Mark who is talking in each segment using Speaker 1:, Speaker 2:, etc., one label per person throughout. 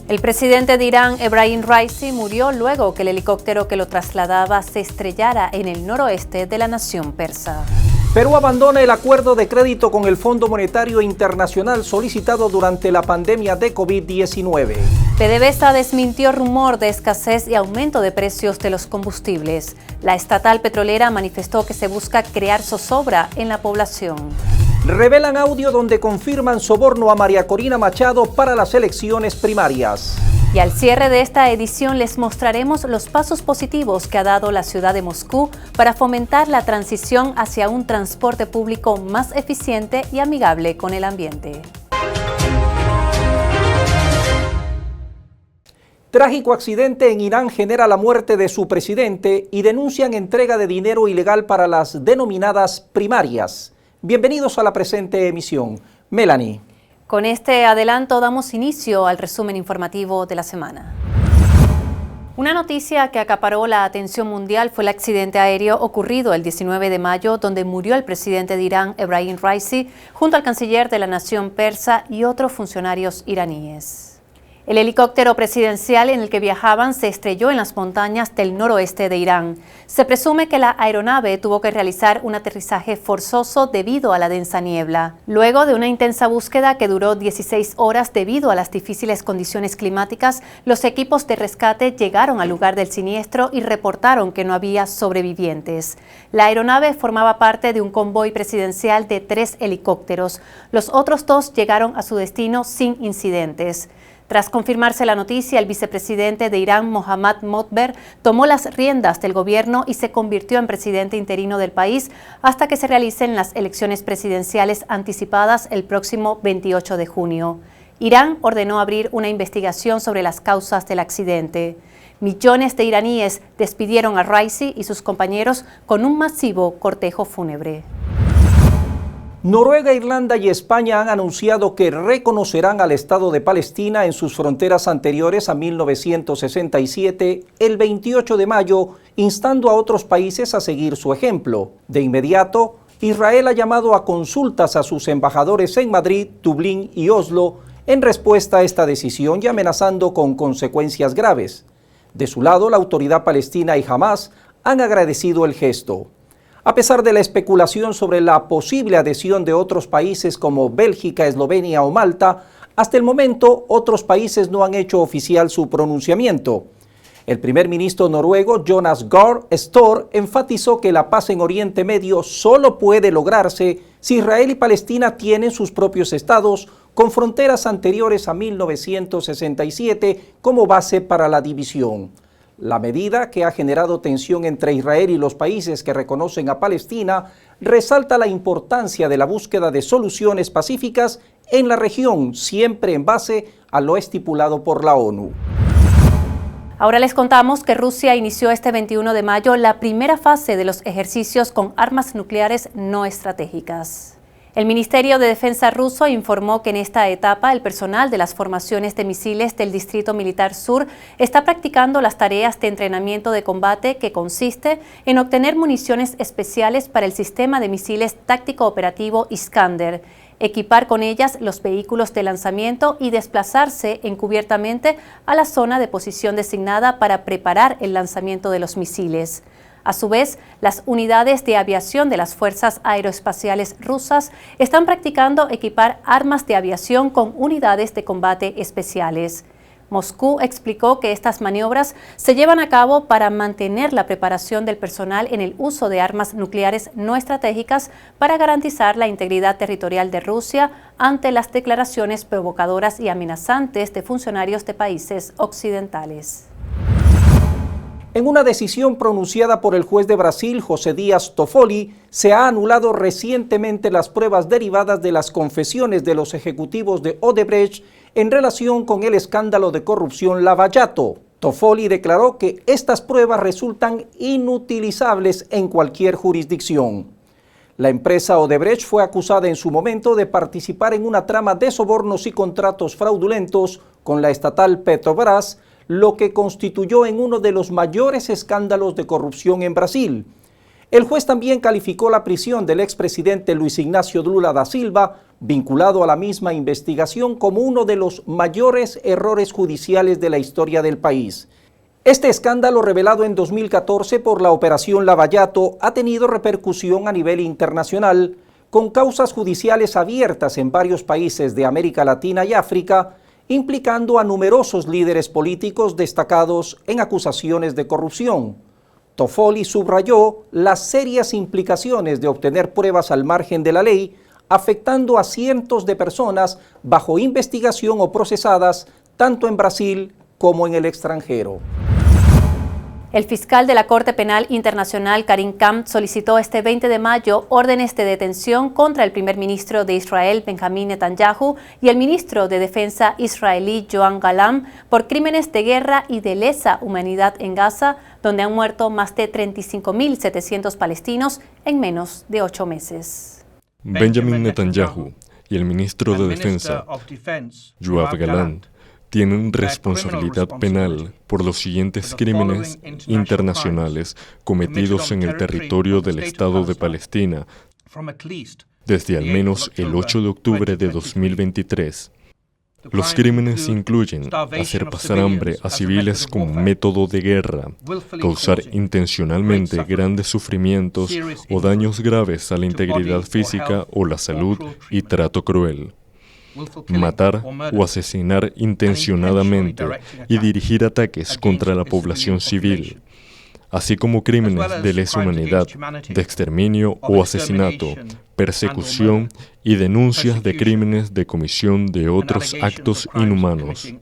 Speaker 1: El presidente de Irán, Ebrahim Raisi, murió luego que el helicóptero que lo trasladaba se estrellara en el noroeste de la nación persa.
Speaker 2: Perú abandona el acuerdo de crédito con el Fondo Monetario Internacional solicitado durante la pandemia de COVID-19.
Speaker 1: PDVSA desmintió rumor de escasez y aumento de precios de los combustibles. La estatal petrolera manifestó que se busca crear zozobra en la población.
Speaker 2: Revelan audio donde confirman soborno a María Corina Machado para las elecciones primarias.
Speaker 1: Y al cierre de esta edición les mostraremos los pasos positivos que ha dado la ciudad de Moscú para fomentar la transición hacia un transporte público más eficiente y amigable con el ambiente.
Speaker 2: Trágico accidente en Irán genera la muerte de su presidente y denuncian entrega de dinero ilegal para las denominadas primarias. Bienvenidos a la presente emisión. Melanie.
Speaker 1: Con este adelanto damos inicio al resumen informativo de la semana. Una noticia que acaparó la atención mundial fue el accidente aéreo ocurrido el 19 de mayo, donde murió el presidente de Irán, Ebrahim Raisi, junto al canciller de la nación persa y otros funcionarios iraníes. El helicóptero presidencial en el que viajaban se estrelló en las montañas del noroeste de Irán. Se presume que la aeronave tuvo que realizar un aterrizaje forzoso debido a la densa niebla. Luego de una intensa búsqueda que duró 16 horas debido a las difíciles condiciones climáticas, los equipos de rescate llegaron al lugar del siniestro y reportaron que no había sobrevivientes. La aeronave formaba parte de un convoy presidencial de 3 helicópteros. Los otros 2 llegaron a su destino sin incidentes. Tras confirmarse la noticia, el vicepresidente de Irán, Mohammad Motber, tomó las riendas del gobierno y se convirtió en presidente interino del país hasta que se realicen las elecciones presidenciales anticipadas el próximo 28 de junio. Irán ordenó abrir una investigación sobre las causas del accidente. Millones de iraníes despidieron a Raisi y sus compañeros con un masivo cortejo fúnebre.
Speaker 2: Noruega, Irlanda y España han anunciado que reconocerán al Estado de Palestina en sus fronteras anteriores a 1967 el 28 de mayo, instando a otros países a seguir su ejemplo. De inmediato, Israel ha llamado a consultas a sus embajadores en Madrid, Dublín y Oslo en respuesta a esta decisión y amenazando con consecuencias graves. De su lado, la autoridad palestina y Hamás han agradecido el gesto. A pesar de la especulación sobre la posible adhesión de otros países como Bélgica, Eslovenia o Malta, hasta el momento otros países no han hecho oficial su pronunciamiento. El primer ministro noruego Jonas Gahr Støre enfatizó que la paz en Oriente Medio solo puede lograrse si Israel y Palestina tienen sus propios estados con fronteras anteriores a 1967 como base para la división. La medida, que ha generado tensión entre Israel y los países que reconocen a Palestina, resalta la importancia de la búsqueda de soluciones pacíficas en la región, siempre en base a lo estipulado por la ONU.
Speaker 1: Ahora les contamos que Rusia inició este 21 de mayo la primera fase de los ejercicios con armas nucleares no estratégicas. El Ministerio de Defensa ruso informó que en esta etapa el personal de las formaciones de misiles del Distrito Militar Sur está practicando las tareas de entrenamiento de combate que consiste en obtener municiones especiales para el sistema de misiles táctico operativo Iskander, equipar con ellas los vehículos de lanzamiento y desplazarse encubiertamente a la zona de posición designada para preparar el lanzamiento de los misiles. A su vez, las unidades de aviación de las Fuerzas Aeroespaciales rusas están practicando equipar armas de aviación con unidades de combate especiales. Moscú explicó que estas maniobras se llevan a cabo para mantener la preparación del personal en el uso de armas nucleares no estratégicas para garantizar la integridad territorial de Rusia ante las declaraciones provocadoras y amenazantes de funcionarios de países occidentales.
Speaker 2: En una decisión pronunciada por el juez de Brasil, José Díaz Toffoli, se ha anulado recientemente las pruebas derivadas de las confesiones de los ejecutivos de Odebrecht en relación con el escándalo de corrupción Lava Jato. Toffoli declaró que estas pruebas resultan inutilizables en cualquier jurisdicción. La empresa Odebrecht fue acusada en su momento de participar en una trama de sobornos y contratos fraudulentos con la estatal Petrobras, lo que constituyó en uno de los mayores escándalos de corrupción en Brasil. El juez también calificó la prisión del expresidente Luis Ignacio Lula da Silva, vinculado a la misma investigación, como uno de los mayores errores judiciales de la historia del país. Este escándalo, revelado en 2014 por la Operación Lavallato, ha tenido repercusión a nivel internacional, con causas judiciales abiertas en varios países de América Latina y África, implicando a numerosos líderes políticos destacados en acusaciones de corrupción. Toffoli subrayó las serias implicaciones de obtener pruebas al margen de la ley, afectando a cientos de personas bajo investigación o procesadas tanto en Brasil como en el extranjero.
Speaker 1: El fiscal de la Corte Penal Internacional, Karim Khan, solicitó este 20 de mayo órdenes de detención contra el primer ministro de Israel, Benjamín Netanyahu, y el ministro de Defensa israelí, Yoav Gallant, por crímenes de guerra y de lesa humanidad en Gaza, donde han muerto más de 35.700 palestinos en menos de 8 meses.
Speaker 3: Benjamín Netanyahu y el ministro de Defensa, Yoav Gallant, tienen responsabilidad penal por los siguientes crímenes internacionales cometidos en el territorio del Estado de Palestina desde al menos el 8 de octubre de 2023. Los crímenes incluyen hacer pasar hambre a civiles con método de guerra, causar intencionalmente grandes sufrimientos o daños graves a la integridad física o la salud y trato cruel, matar o asesinar intencionadamente y dirigir ataques contra la población civil, así como crímenes de lesa humanidad, de exterminio o asesinato, persecución y denuncias de crímenes de comisión de otros actos inhumanos.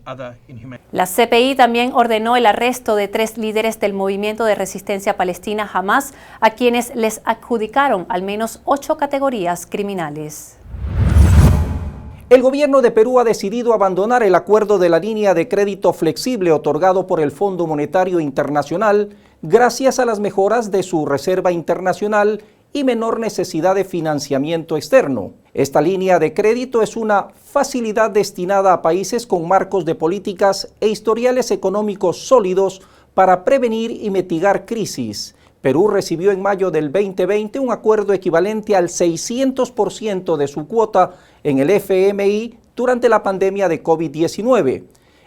Speaker 1: La CPI también ordenó el arresto de 3 líderes del movimiento de resistencia palestina Hamas, a quienes les adjudicaron al menos 8 categorías criminales.
Speaker 2: El gobierno de Perú ha decidido abandonar el acuerdo de la línea de crédito flexible otorgado por el Fondo Monetario Internacional gracias a las mejoras de su reserva internacional y menor necesidad de financiamiento externo. Esta línea de crédito es una facilidad destinada a países con marcos de políticas e historiales económicos sólidos para prevenir y mitigar crisis. Perú recibió en mayo del 2020 un acuerdo equivalente al 600% de su cuota en el FMI durante la pandemia de COVID-19.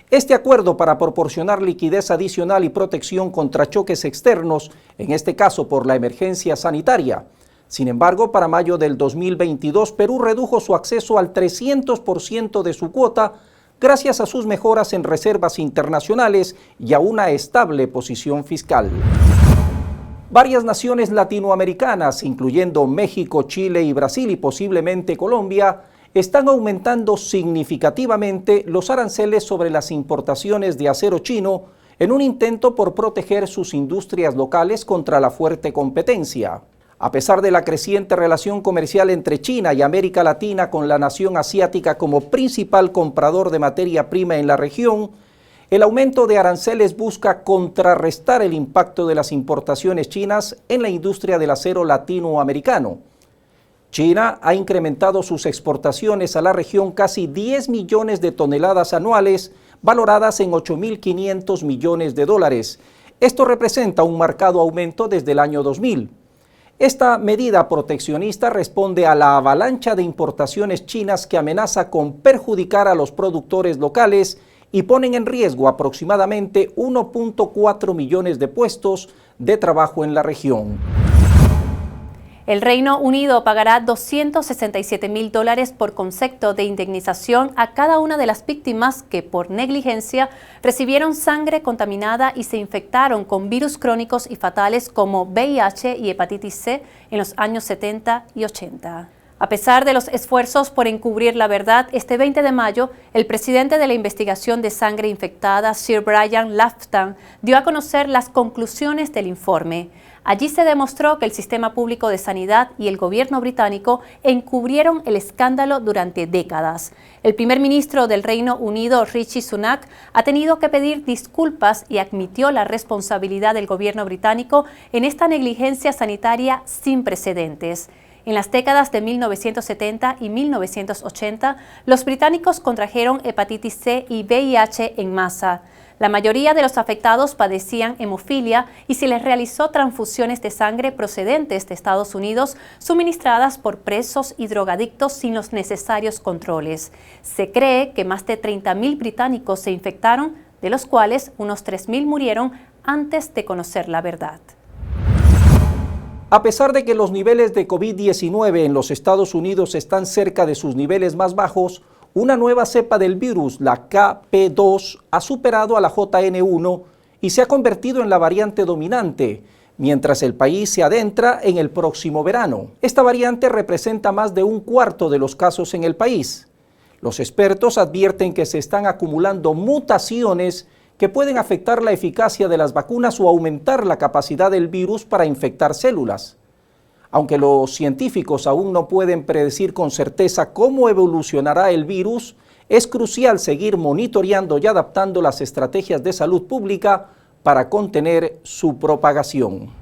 Speaker 2: Este acuerdo, para proporcionar liquidez adicional y protección contra choques externos, en este caso por la emergencia sanitaria. Sin embargo, para mayo del 2022, Perú redujo su acceso al 300% de su cuota gracias a sus mejoras en reservas internacionales y a una estable posición fiscal. Varias naciones latinoamericanas, incluyendo México, Chile y Brasil y posiblemente Colombia, están aumentando significativamente los aranceles sobre las importaciones de acero chino en un intento por proteger sus industrias locales contra la fuerte competencia. A pesar de la creciente relación comercial entre China y América Latina con la nación asiática como principal comprador de materia prima en la región, el aumento de aranceles busca contrarrestar el impacto de las importaciones chinas en la industria del acero latinoamericano. China ha incrementado sus exportaciones a la región casi 10 millones de toneladas anuales, valoradas en 8.500 millones de dólares. Esto representa un marcado aumento desde el año 2000. Esta medida proteccionista responde a la avalancha de importaciones chinas que amenaza con perjudicar a los productores locales y ponen en riesgo aproximadamente 1.4 millones de puestos de trabajo en la región.
Speaker 1: El Reino Unido pagará $267.000 por concepto de indemnización a cada una de las víctimas que por negligencia recibieron sangre contaminada y se infectaron con virus crónicos y fatales como VIH y hepatitis C en los años 70 y 80. A pesar de los esfuerzos por encubrir la verdad, este 20 de mayo, el presidente de la investigación de sangre infectada, Sir Brian Lafton, dio a conocer las conclusiones del informe. Allí se demostró que el sistema público de sanidad y el gobierno británico encubrieron el escándalo durante décadas. El primer ministro del Reino Unido, Rishi Sunak, ha tenido que pedir disculpas y admitió la responsabilidad del gobierno británico en esta negligencia sanitaria sin precedentes. En las décadas de 1970 y 1980, los británicos contrajeron hepatitis C y VIH en masa. La mayoría de los afectados padecían hemofilia y se les realizó transfusiones de sangre procedentes de Estados Unidos suministradas por presos y drogadictos sin los necesarios controles. Se cree que más de 30.000 británicos se infectaron, de los cuales unos 3.000 murieron antes de conocer la verdad.
Speaker 2: A pesar de que los niveles de COVID-19 en los Estados Unidos están cerca de sus niveles más bajos, una nueva cepa del virus, la KP2, ha superado a la JN1 y se ha convertido en la variante dominante, mientras el país se adentra en el próximo verano. Esta variante representa más de un cuarto de los casos en el país. Los expertos advierten que se están acumulando mutaciones que pueden afectar la eficacia de las vacunas o aumentar la capacidad del virus para infectar células. Aunque los científicos aún no pueden predecir con certeza cómo evolucionará el virus, es crucial seguir monitoreando y adaptando las estrategias de salud pública para contener su propagación.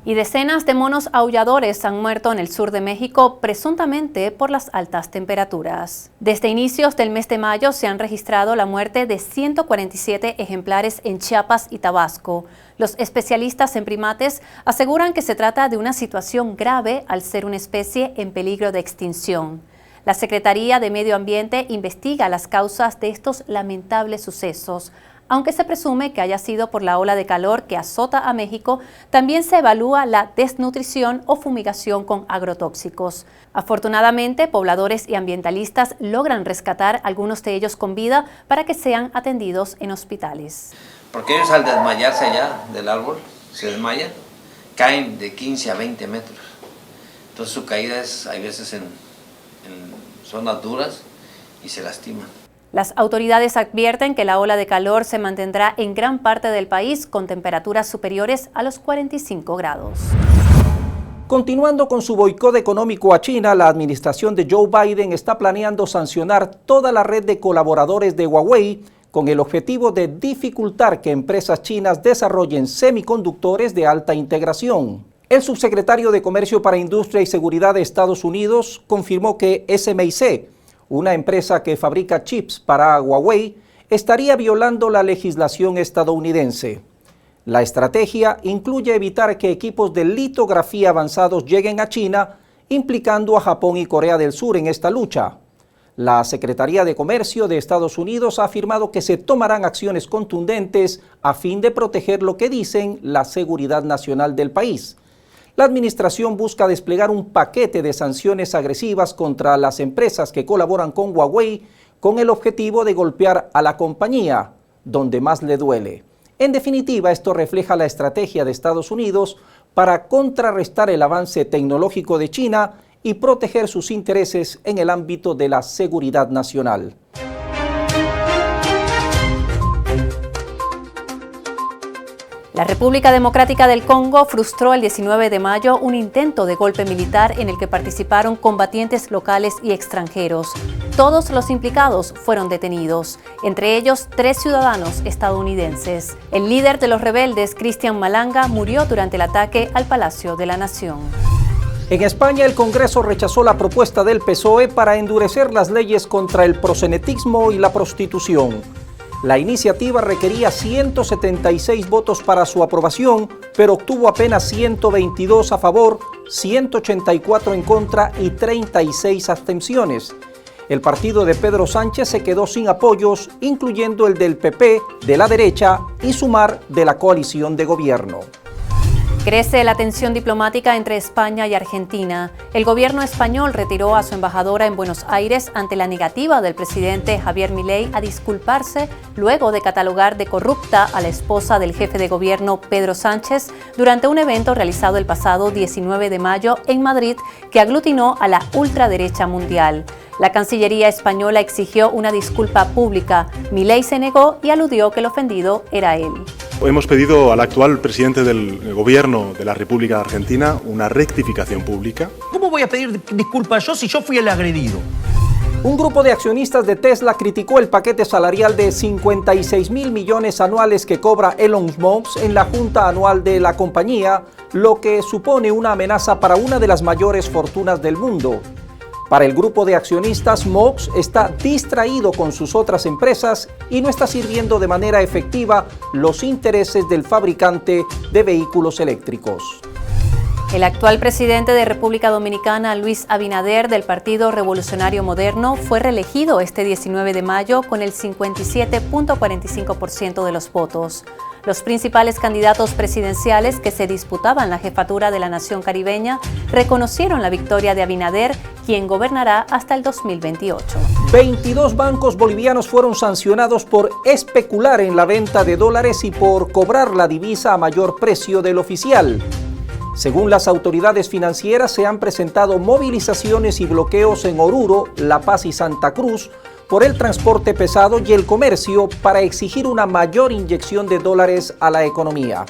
Speaker 1: Y decenas de monos aulladores han muerto en el sur de México, presuntamente por las altas temperaturas. Desde inicios del mes de mayo se han registrado la muerte de 147 ejemplares en Chiapas y Tabasco. Los especialistas en primates aseguran que se trata de una situación grave al ser una especie en peligro de extinción. La Secretaría de Medio Ambiente investiga las causas de estos lamentables sucesos. Aunque se presume que haya sido por la ola de calor que azota a México, también se evalúa la desnutrición o fumigación con agrotóxicos. Afortunadamente, pobladores y ambientalistas logran rescatar algunos de ellos con vida para que sean atendidos en hospitales.
Speaker 4: Porque ellos al desmayarse allá del árbol, se desmayan, caen de 15 a 20 metros. Entonces su caída es, hay veces en zonas duras y se lastiman.
Speaker 1: Las autoridades advierten que la ola de calor se mantendrá en gran parte del país con temperaturas superiores a los 45 grados.
Speaker 2: Continuando con su boicot económico a China, la administración de Joe Biden está planeando sancionar toda la red de colaboradores de Huawei con el objetivo de dificultar que empresas chinas desarrollen semiconductores de alta integración. El subsecretario de Comercio para Industria y Seguridad de Estados Unidos confirmó que SMIC, una empresa que fabrica chips para Huawei, estaría violando la legislación estadounidense. La estrategia incluye evitar que equipos de litografía avanzados lleguen a China, implicando a Japón y Corea del Sur en esta lucha. La Secretaría de Comercio de Estados Unidos ha afirmado que se tomarán acciones contundentes a fin de proteger lo que dicen la seguridad nacional del país. La administración busca desplegar un paquete de sanciones agresivas contra las empresas que colaboran con Huawei con el objetivo de golpear a la compañía donde más le duele. En definitiva, esto refleja la estrategia de Estados Unidos para contrarrestar el avance tecnológico de China y proteger sus intereses en el ámbito de la seguridad nacional.
Speaker 1: La República Democrática del Congo frustró el 19 de mayo un intento de golpe militar en el que participaron combatientes locales y extranjeros. Todos los implicados fueron detenidos, entre ellos 3 ciudadanos estadounidenses. El líder de los rebeldes, Cristian Malanga, murió durante el ataque al Palacio de la Nación.
Speaker 2: En España, el Congreso rechazó la propuesta del PSOE para endurecer las leyes contra el proxenetismo y la prostitución. La iniciativa requería 176 votos para su aprobación, pero obtuvo apenas 122 a favor, 184 en contra y 36 abstenciones. El partido de Pedro Sánchez se quedó sin apoyos, incluyendo el del PP, de la derecha y Sumar, de la coalición de gobierno.
Speaker 1: Crece la tensión diplomática entre España y Argentina. El gobierno español retiró a su embajadora en Buenos Aires ante la negativa del presidente Javier Milei a disculparse luego de catalogar de corrupta a la esposa del jefe de gobierno Pedro Sánchez durante un evento realizado el pasado 19 de mayo en Madrid que aglutinó a la ultraderecha mundial. La Cancillería española exigió una disculpa pública. Milei se negó y aludió que el ofendido era él.
Speaker 5: Hemos pedido al actual presidente del gobierno de la República de Argentina una rectificación pública.
Speaker 6: ¿Cómo voy a pedir disculpas yo si yo fui el agredido?
Speaker 2: Un grupo de accionistas de Tesla criticó el paquete salarial de 56.000 millones anuales que cobra Elon Musk en la junta anual de la compañía, lo que supone una amenaza para una de las mayores fortunas del mundo. Para el grupo de accionistas, Musk está distraído con sus otras empresas y no está sirviendo de manera efectiva los intereses del fabricante de vehículos eléctricos.
Speaker 1: El actual presidente de República Dominicana, Luis Abinader, del Partido Revolucionario Moderno, fue reelegido este 19 de mayo con el 57.45% de los votos. Los principales candidatos presidenciales que se disputaban la jefatura de la nación caribeña reconocieron la victoria de Abinader, quien gobernará hasta el 2028.
Speaker 2: 22 bancos bolivianos fueron sancionados por especular en la venta de dólares y por cobrar la divisa a mayor precio del oficial. Según las autoridades financieras, se han presentado movilizaciones y bloqueos en Oruro, La Paz y Santa Cruz por el transporte pesado y el comercio para exigir una mayor inyección de dólares a la economía.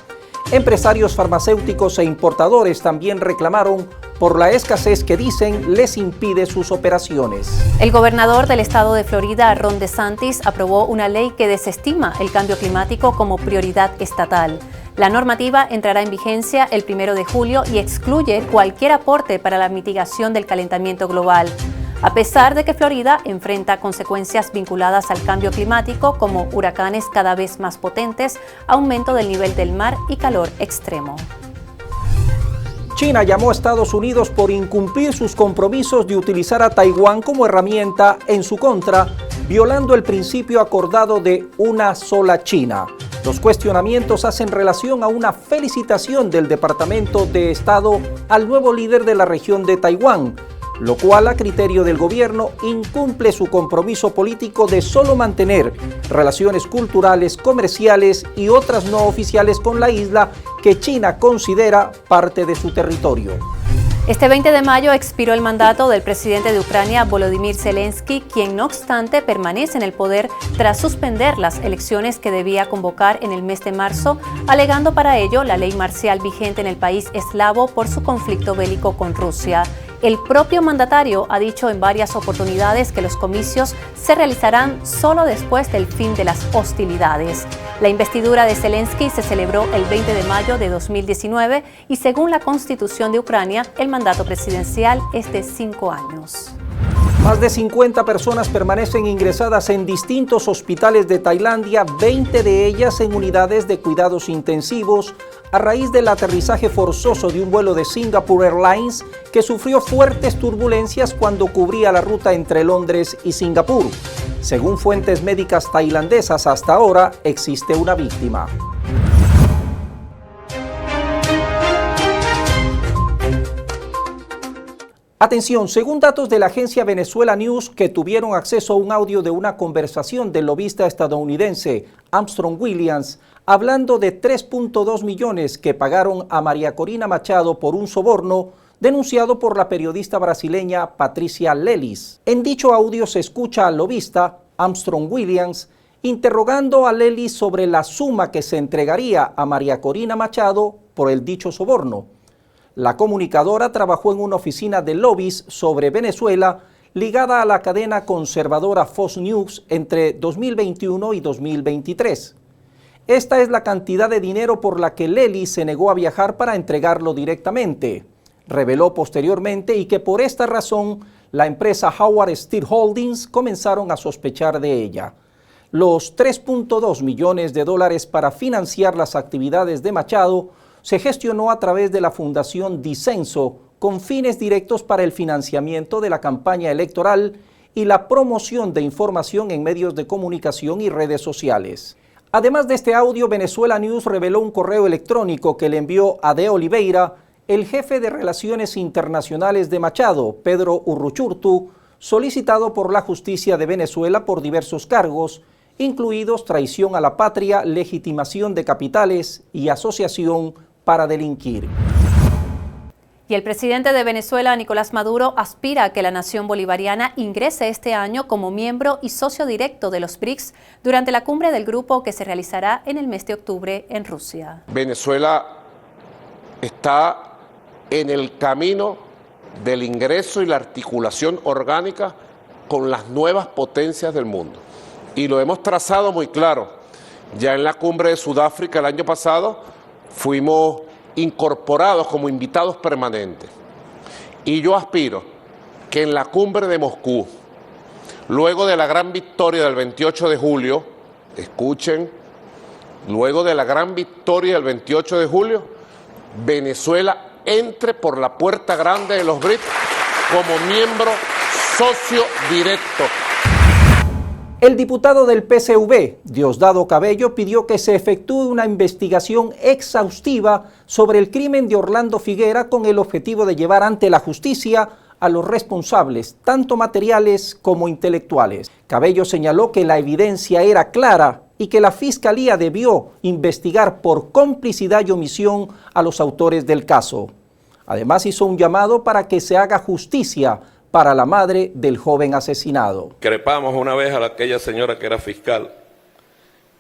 Speaker 2: Empresarios farmacéuticos e importadores también reclamaron por la escasez que dicen les impide sus operaciones.
Speaker 1: El gobernador del estado de Florida, Ron DeSantis, aprobó una ley que desestima el cambio climático como prioridad estatal. La normativa entrará en vigencia el 1 de julio y excluye cualquier aporte para la mitigación del calentamiento global. A pesar de que Florida enfrenta consecuencias vinculadas al cambio climático como huracanes cada vez más potentes, aumento del nivel del mar y calor extremo.
Speaker 2: China llamó a Estados Unidos por incumplir sus compromisos de utilizar a Taiwán como herramienta en su contra, violando el principio acordado de una sola China. Los cuestionamientos hacen relación a una felicitación del Departamento de Estado al nuevo líder de la región de Taiwán, lo cual a criterio del gobierno incumple su compromiso político de solo mantener relaciones culturales, comerciales y otras no oficiales con la isla que China considera parte de su territorio.
Speaker 1: Este 20 de mayo expiró el mandato del presidente de Ucrania, Volodymyr Zelensky, quien no obstante permanece en el poder tras suspender las elecciones que debía convocar en el mes de marzo, alegando para ello la ley marcial vigente en el país eslavo por su conflicto bélico con Rusia. El propio mandatario ha dicho en varias oportunidades que los comicios se realizarán solo después del fin de las hostilidades. La investidura de Zelensky se celebró el 20 de mayo de 2019 y según la Constitución de Ucrania, el mandato presidencial es de 5 años.
Speaker 2: Más de 50 personas permanecen ingresadas en distintos hospitales de Tailandia, 20 de ellas en unidades de cuidados intensivos, a raíz del aterrizaje forzoso de un vuelo de Singapore Airlines que sufrió fuertes turbulencias cuando cubría la ruta entre Londres y Singapur. Según fuentes médicas tailandesas, hasta ahora existe una víctima. Atención, según datos de la agencia Venezuela News, que tuvieron acceso a un audio de una conversación del lobista estadounidense Armstrong Williams, hablando de 3.2 millones que pagaron a María Corina Machado por un soborno denunciado por la periodista brasileña Patricia Lelis. En dicho audio se escucha al lobista Armstrong Williams interrogando a Lelis sobre la suma que se entregaría a María Corina Machado por el dicho soborno. La comunicadora trabajó en una oficina de lobbies sobre Venezuela ligada a la cadena conservadora Fox News entre 2021 y 2023. Esta es la cantidad de dinero por la que Lelis se negó a viajar para entregarlo directamente. Reveló posteriormente y que por esta razón la empresa Howard Steel Holdings comenzaron a sospechar de ella. Los 3.2 millones de dólares para financiar las actividades de Machado se gestionó a través de la Fundación Disenso con fines directos para el financiamiento de la campaña electoral y la promoción de información en medios de comunicación y redes sociales. Además de este audio, Venezuela News reveló un correo electrónico que le envió a De Oliveira, el jefe de Relaciones Internacionales de Machado, Pedro Urruchurtu, solicitado por la justicia de Venezuela por diversos cargos, incluidos traición a la patria, legitimación de capitales y asociación para delinquir.
Speaker 1: Y el presidente de Venezuela, Nicolás Maduro, aspira a que la nación bolivariana ingrese este año como miembro y socio directo de los BRICS durante la cumbre del grupo que se realizará en el mes de octubre en Rusia.
Speaker 6: Venezuela está en el camino del ingreso y la articulación orgánica con las nuevas potencias del mundo. Y lo hemos trazado muy claro. Ya en la cumbre de Sudáfrica el año pasado fuimos incorporados como invitados permanentes. Y yo aspiro que en la cumbre de Moscú, luego de la gran victoria del 28 de julio, escuchen, luego de la gran victoria del 28 de julio, Venezuela entre por la puerta grande de los BRICS como miembro socio directo.
Speaker 2: El diputado del PCV, Diosdado Cabello, pidió que se efectúe una investigación exhaustiva sobre el crimen de Orlando Figuera con el objetivo de llevar ante la justicia a los responsables, tanto materiales como intelectuales. Cabello señaló que la evidencia era clara y que la Fiscalía debió investigar por complicidad y omisión a los autores del caso. Además hizo un llamado para que se haga justicia para la madre del joven asesinado.
Speaker 7: Crepamos una vez a aquella señora que era fiscal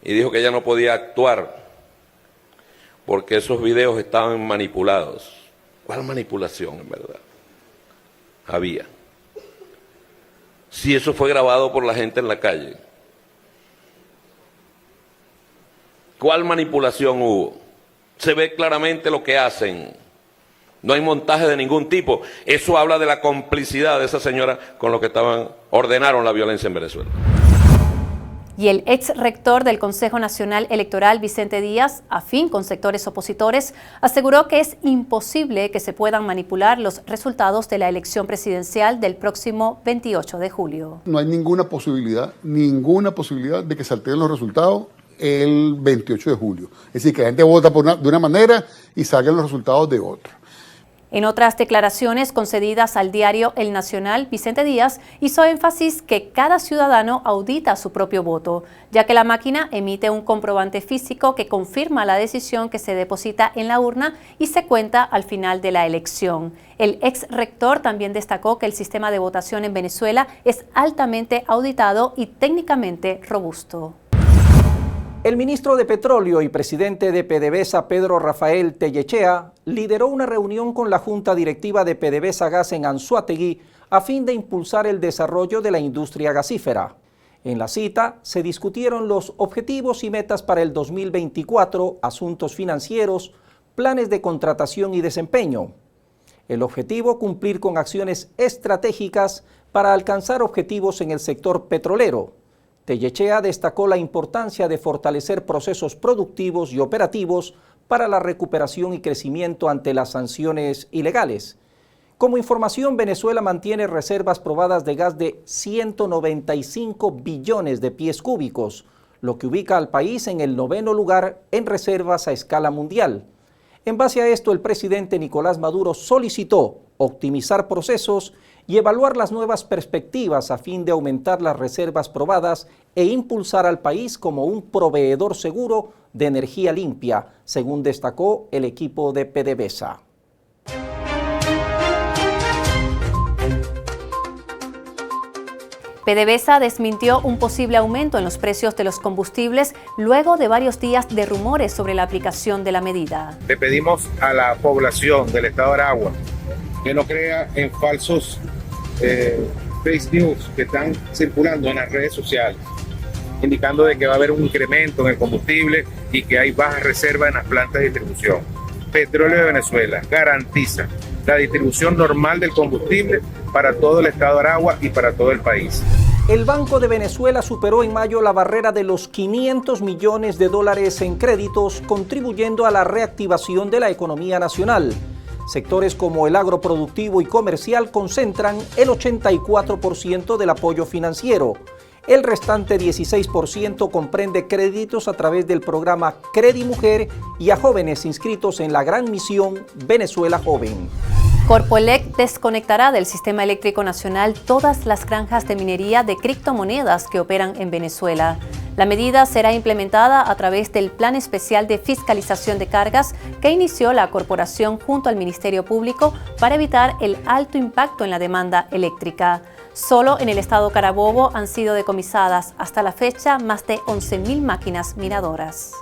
Speaker 7: y dijo que ella no podía actuar porque esos videos estaban manipulados. ¿Cuál manipulación en verdad había? Si eso fue grabado por la gente en la calle, ¿cuál manipulación hubo? Se ve claramente lo que hacen. No hay montaje de ningún tipo. Eso habla de la complicidad de esa señora con lo que ordenaron la violencia en Venezuela.
Speaker 1: Y el ex rector del Consejo Nacional Electoral, Vicente Díaz, afín con sectores opositores, aseguró que es imposible que se puedan manipular los resultados de la elección presidencial del próximo 28 de julio.
Speaker 8: No hay ninguna posibilidad de que salteen los resultados el 28 de julio. Es decir, que la gente vota de una manera y salgan los resultados de otra.
Speaker 1: En otras declaraciones concedidas al diario El Nacional, Vicente Díaz hizo énfasis que cada ciudadano audita su propio voto, ya que la máquina emite un comprobante físico que confirma la decisión que se deposita en la urna y se cuenta al final de la elección. El ex rector también destacó que el sistema de votación en Venezuela es altamente auditado y técnicamente robusto.
Speaker 2: El ministro de Petróleo y presidente de PDVSA, Pedro Rafael Tellechea, lideró una reunión con la Junta Directiva de PDVSA Gas en Anzoátegui a fin de impulsar el desarrollo de la industria gasífera. En la cita se discutieron los objetivos y metas para el 2024, asuntos financieros, planes de contratación y desempeño. El objetivo, cumplir con acciones estratégicas para alcanzar objetivos en el sector petrolero. Tellechea destacó la importancia de fortalecer procesos productivos y operativos para la recuperación y crecimiento ante las sanciones ilegales. Como información, Venezuela mantiene reservas probadas de gas de 195 billones de pies cúbicos, lo que ubica al país en el 9º lugar en reservas a escala mundial. En base a esto, el presidente Nicolás Maduro solicitó optimizar procesos y evaluar las nuevas perspectivas a fin de aumentar las reservas probadas e impulsar al país como un proveedor seguro de energía limpia, según destacó el equipo de PDVSA.
Speaker 1: PDVSA desmintió un posible aumento en los precios de los combustibles luego de varios días de rumores sobre la aplicación de la medida.
Speaker 9: Le pedimos a la población del estado de Aragua que no crea en falsos fake news que están circulando en las redes sociales, indicando de que va a haber un incremento en el combustible y que hay baja reserva en las plantas de distribución. Petróleo de Venezuela garantiza la distribución normal del combustible para todo el estado de Aragua y para todo el país.
Speaker 2: El Banco de Venezuela superó en mayo la barrera de los $500 millones en créditos, contribuyendo a la reactivación de la economía nacional. Sectores como el agroproductivo y comercial concentran el 84% del apoyo financiero. El restante 16% comprende créditos a través del programa Credimujer y a jóvenes inscritos en la gran misión Venezuela Joven.
Speaker 1: Corpoelec desconectará del sistema eléctrico nacional todas las granjas de minería de criptomonedas que operan en Venezuela. La medida será implementada a través del Plan Especial de Fiscalización de Cargas que inició la corporación junto al Ministerio Público para evitar el alto impacto en la demanda eléctrica. Solo en el estado Carabobo han sido decomisadas hasta la fecha más de 11.000 máquinas minadoras.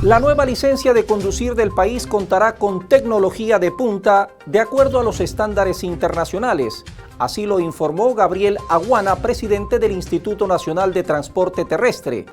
Speaker 2: La nueva licencia de conducir del país contará con tecnología de punta de acuerdo a los estándares internacionales, Así lo informó Gabriel Aguana, presidente del Instituto Nacional de Transporte Terrestre.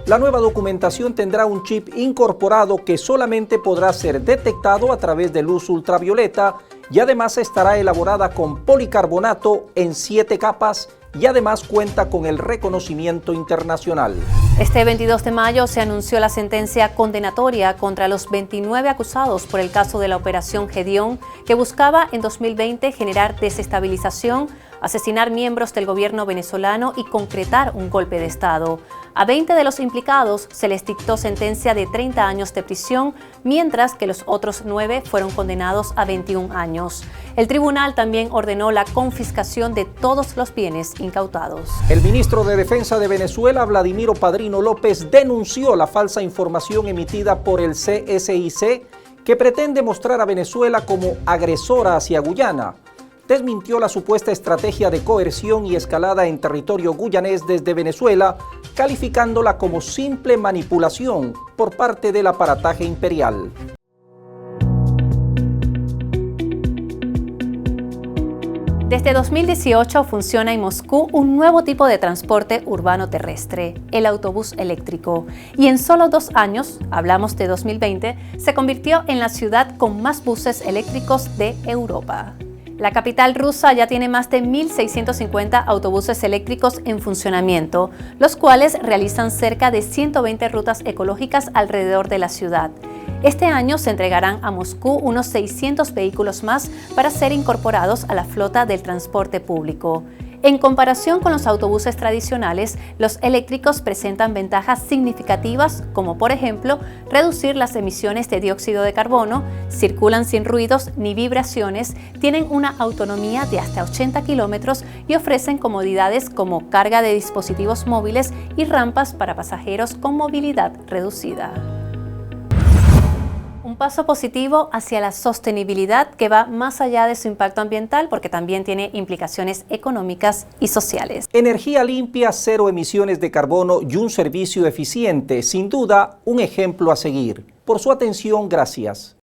Speaker 2: La nueva documentación tendrá un chip incorporado que solamente podrá ser detectado a través de luz ultravioleta y además estará elaborada con policarbonato en 7 capas y además cuenta con el reconocimiento internacional.
Speaker 1: Este 22 de mayo se anunció la sentencia condenatoria contra los 29 acusados por el caso de la Operación Gedeón, que buscaba en 2020 generar desestabilización, asesinar miembros del gobierno venezolano y concretar un golpe de Estado. A 20 de los implicados se les dictó sentencia de 30 años de prisión, mientras que los otros 9 fueron condenados a 21 años. El tribunal también ordenó la confiscación de todos los bienes incautados.
Speaker 2: El ministro de Defensa de Venezuela, Vladimiro Padrino López, denunció la falsa información emitida por el CSIC que pretende mostrar a Venezuela como agresora hacia Guyana. Desmintió la supuesta estrategia de coerción y escalada en territorio guyanés desde Venezuela, calificándola como simple manipulación por parte del aparataje imperial.
Speaker 1: Desde 2018 funciona en Moscú un nuevo tipo de transporte urbano terrestre, el autobús eléctrico. Y en solo 2 años, hablamos de 2020, se convirtió en la ciudad con más buses eléctricos de Europa. La capital rusa ya tiene más de 1.650 autobuses eléctricos en funcionamiento, los cuales realizan cerca de 120 rutas ecológicas alrededor de la ciudad. Este año se entregarán a Moscú unos 600 vehículos más para ser incorporados a la flota del transporte público. En comparación con los autobuses tradicionales, los eléctricos presentan ventajas significativas como, por ejemplo, reducir las emisiones de dióxido de carbono, circulan sin ruidos ni vibraciones, tienen una autonomía de hasta 80 kilómetros y ofrecen comodidades como carga de dispositivos móviles y rampas para pasajeros con movilidad reducida. Un paso positivo hacia la sostenibilidad que va más allá de su impacto ambiental porque también tiene implicaciones económicas y sociales.
Speaker 2: Energía limpia, 0 emisiones de carbono y un servicio eficiente, sin duda un ejemplo a seguir. Por su atención, gracias.